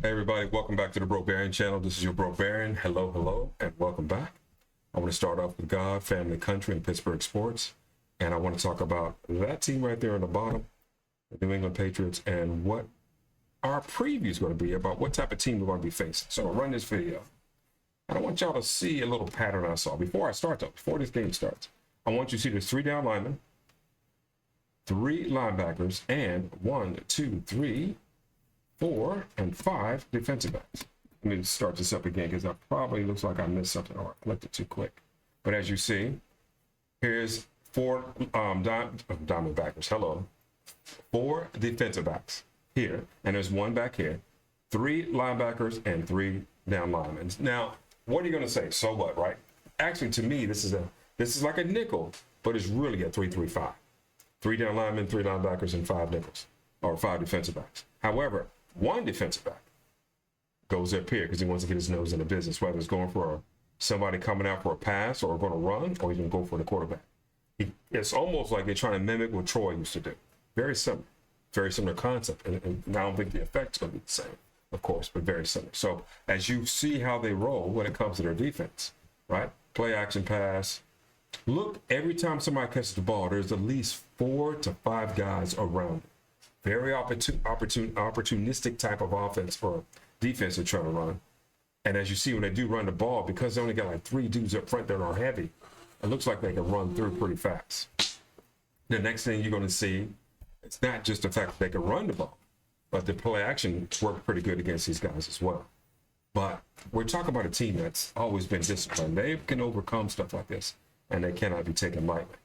Hey everybody, welcome back to the Broke Baron channel. This is your Broke Baron. Hello, and welcome back. I want to start off with God, family, country, and Pittsburgh sports. And I want to talk about that team right there on the bottom, the New England Patriots, and what our preview is going to be about what type of team we're going to be facing. So I'll run this video. And I want y'all to see a little pattern I saw. Before this game starts, I want you to see there's 3 down linemen, 3 linebackers, and 1, 2, 3, 4, and 5 defensive backs. Let me start this up again because it probably looks like I missed something or I clicked it too quick. But as you see, here's 4 diamond backers. 4 defensive backs here, and there's 1 back here, 3 linebackers, and 3 down linemen. Now, what are you going to say? So what, right? Actually, to me, this is like a nickel, but it's really a 3-3-5. 3 down linemen, 3 linebackers, and 5 nickels, or 5 defensive backs. However, 1 defensive back goes up here because he wants to get his nose in the business, whether it's going for somebody coming out for a pass or going to run, or he's going to go for the quarterback. It's almost like they're trying to mimic what Troy used to do. Very similar concept. And I don't think the effect's going to be the same, of course, but very similar. So as you see how they roll when it comes to their defense, right? Play action pass. Look, every time somebody catches the ball, there's at least 4 to 5 guys around it. Very opportunistic type of offense or defense they're trying to run. And as you see, when they do run the ball, because they only got like 3 dudes up front that are heavy, it looks like they can run through pretty fast. The next thing you're going to see, it's not just the fact that they can run the ball, but the play action worked pretty good against these guys as well. But we're talking about a team that's always been disciplined. They can overcome stuff like this, and they cannot be taken lightly.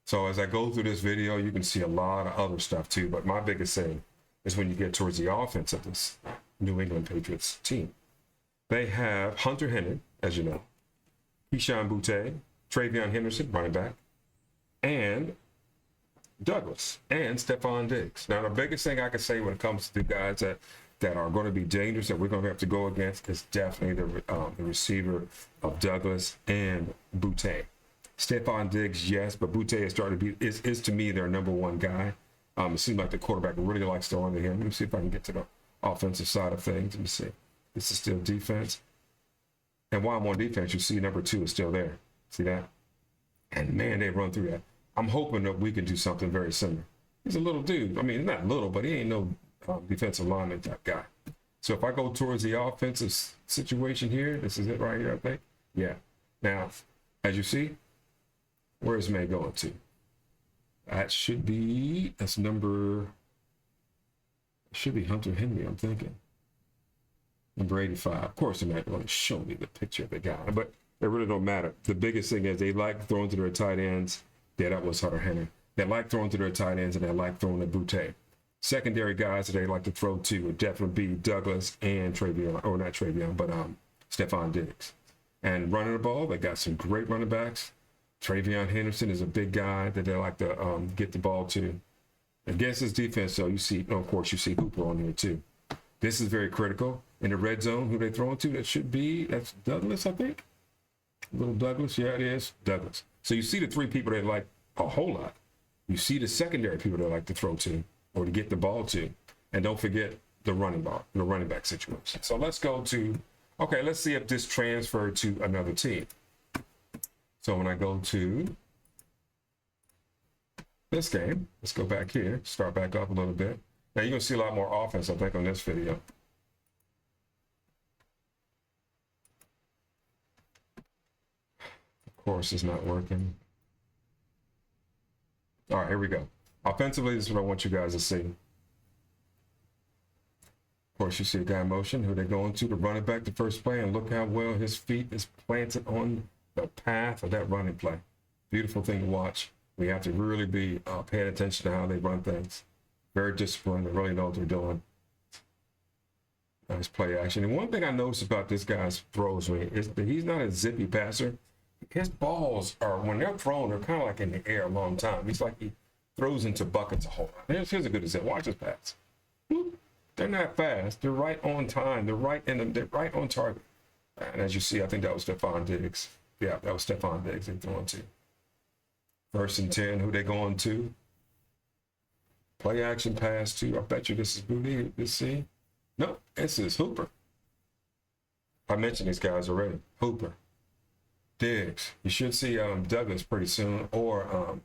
So as I go through this video, you can see a lot of other stuff too. But my biggest thing is when you get towards the offense of this New England Patriots team. They have Hunter Henry, as you know, Keyshawn Boutte, Travion Henderson, running back, and Douglas, and Stephon Diggs. Now, the biggest thing I can say when it comes to the guys that are going to be dangerous that we're going to have to go against is definitely the receiver of Douglas and Boutte. Stephon Diggs, yes, but Boutte is starting to be is to me their number 1 guy. It seems like the quarterback really likes throwing to him. Let me see if I can get to the offensive side of things. Let me see. This is still defense. And while I'm on defense, you see number 2 is still there. See that? And man, they run through that. I'm hoping that we can do something very similar. He's a little dude. I mean, not little, but he ain't no defensive lineman type guy. So if I go towards the offensive situation here, this is it right here, I think. Yeah. Now, as you see, where's May going to? That should be, should be Hunter Henry, I'm thinking. Number 85. Of course, they're not going to show me the picture of the guy, but it really don't matter. The biggest thing is they like throwing to their tight ends. Yeah, that was Hunter Henry. They like throwing to their tight ends, and they like throwing to Boutte. Secondary guys that they like to throw to would definitely be Douglas and Travion, or not Travion, but Stephon Diggs. And running the ball, they got some great running backs. Travion Henderson is a big guy that they like to get the ball to. Against his defense, though, you see, of course, you see Hooper on here too. This is very critical. In the red zone, who they throwing to, that's Douglas, I think. Little Douglas, yeah, it is, Douglas. So you see the 3 people they like a whole lot. You see the secondary people they like to throw to or to get the ball to. And don't forget the running back situation. So let's go to, okay, let's see if this transferred to another team. So when I go to this game, let's go back here, start back up a little bit. Now you're going to see a lot more offense, I think, on this video. Of course, it's not working. All right, here we go. Offensively, this is what I want you guys to see. Of course, you see a guy in motion, who they're going to, the running back, the first play, and look how well his feet is planted on the path of that running play. Beautiful thing to watch. We have to really be paying attention to how they run things. Very disciplined. They really know what they're doing. Nice play action. And one thing I noticed about this guy's throws is that he's not a zippy passer. His balls are, when they're thrown, they're kind of like in the air a long time. It's like he throws into buckets a whole lot. Here's a good example. Watch this pass. Whoop. They're not fast. They're right on time. They're right on target. And as you see, I think that was Stephon Diggs. Yeah, that was Stephon Diggs they're throwing to. 1st and 10, who they going to? Play action pass to. I bet you this is Boutte. Let's see. No, this is Hooper. I mentioned these guys already. Hooper, Diggs. You should see Douglas pretty soon. Or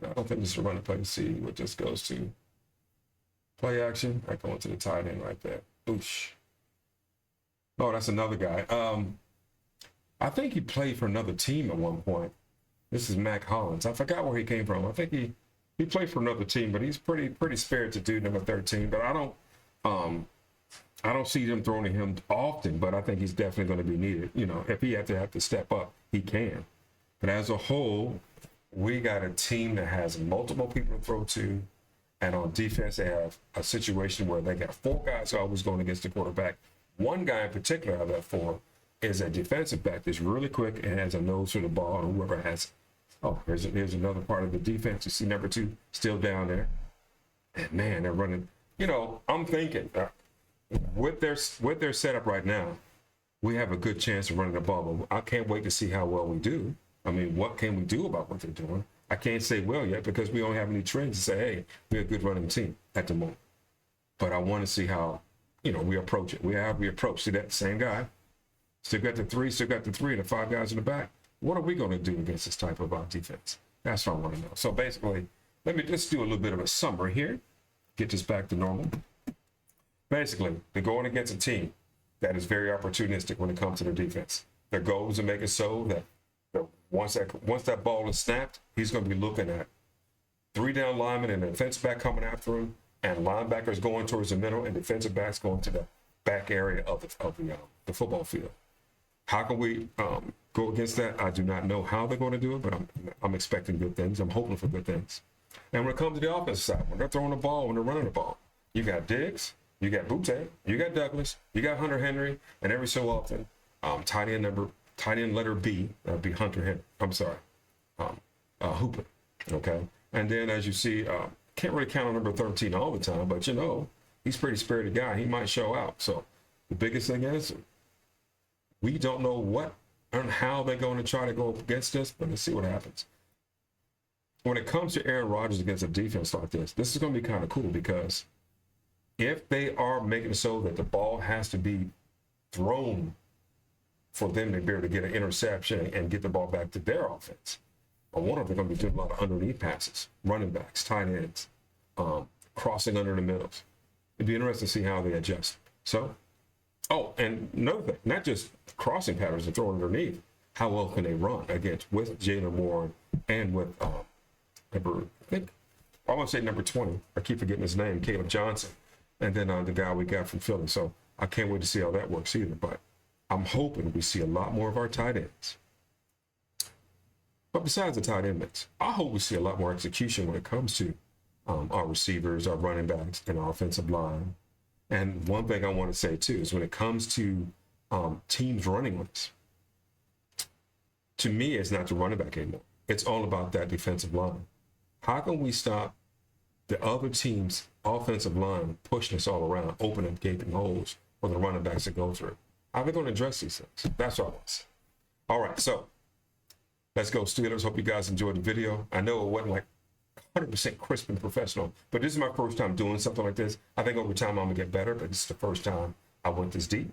I don't think this is a run to play to see what this goes to. Play action. I go into the tight end right there. Oosh. Oh, that's another guy. I think he played for another team at one point. This is Mac Hollins. I forgot where he came from. I think he played for another team, but he's pretty spirited dude, number 13. But I don't see them throwing him often, but I think he's definitely going to be needed. You know, if he have to step up, he can. But as a whole, we got a team that has multiple people to throw to, and on defense they have a situation where they got 4 guys always going against the quarterback. One guy in particular out of that 4 is a defensive back that's really quick and has a nose for the ball, and whoever has. Oh, here's another part of the defense. You see number 2 still down there, and man, they're running. You know, I'm thinking with their setup right now, we have a good chance of running the ball. But I can't wait to see how well we do. I mean, what can we do about what they're doing? I can't say well yet because we don't have any trends to say, hey, we're a good running team at the moment. But I want to see how, you know, we approach it. We approach. See that same guy, still got the 3, and the 5 guys in the back. What are we going to do against this type of defense? That's what I want to know. So basically, let me just do a little bit of a summary here. Get this back to normal. Basically, they're going against a team that is very opportunistic when it comes to their defense. Their goal is to make it so that once that ball is snapped, he's going to be looking at 3 down linemen and a defensive back coming after him, and linebackers going towards the middle, and defensive backs going to the back area of the football field. How can we go against that? I do not know how they're going to do it, but I'm expecting good things. I'm hoping for good things. And when it comes to the offensive side, when they're throwing the ball, when they're running the ball, you got Diggs, you got Butte, you got Douglas, you got Hunter Henry, and every so often, tight end letter B, that'd be Hunter Henry. I'm sorry, Hooper. Okay, and then as you see, can't really count on number 13 all the time, but you know he's a pretty spirited guy. He might show out. So the biggest thing is we don't know what and how they're going to try to go against us, but let's see what happens. When it comes to Aaron Rodgers against a defense like this is going to be kind of cool because if they are making it so that the ball has to be thrown for them to be able to get an interception and get the ball back to their offense, I wonder if they're going to be doing a lot of underneath passes, running backs, tight ends, crossing under the middles. It'd be interesting to see how they adjust. So, oh, and another thing, not just crossing patterns and throwing underneath, how well can they run with Jalen Warren and with I want to say number 20. I keep forgetting his name, Caleb Johnson, and then the guy we got from Philly. So I can't wait to see how that works either. But I'm hoping we see a lot more of our tight ends. But besides the tight end mix, I hope we see a lot more execution when it comes to our receivers, our running backs, and our offensive line. And one thing I want to say too is when it comes to teams running with us, to me, it's not the running back anymore. It's all about that defensive line. How can we stop the other team's offensive line pushing us all around, opening gaping holes for the running backs to go through? How are we going to address these things? That's all I want to say. All right, so let's go Steelers. Hope you guys enjoyed the video. I know it wasn't like 100% crisp and professional, but this is my first time doing something like this. I think over time I'm going to get better, but this is the first time I went this deep.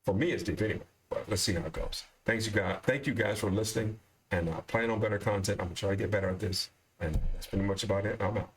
For me, it's deep anyway, but let's see how it goes. Thank you guys for listening, and plan on better content. I'm going to try to get better at this, and that's pretty much about it. I'm out.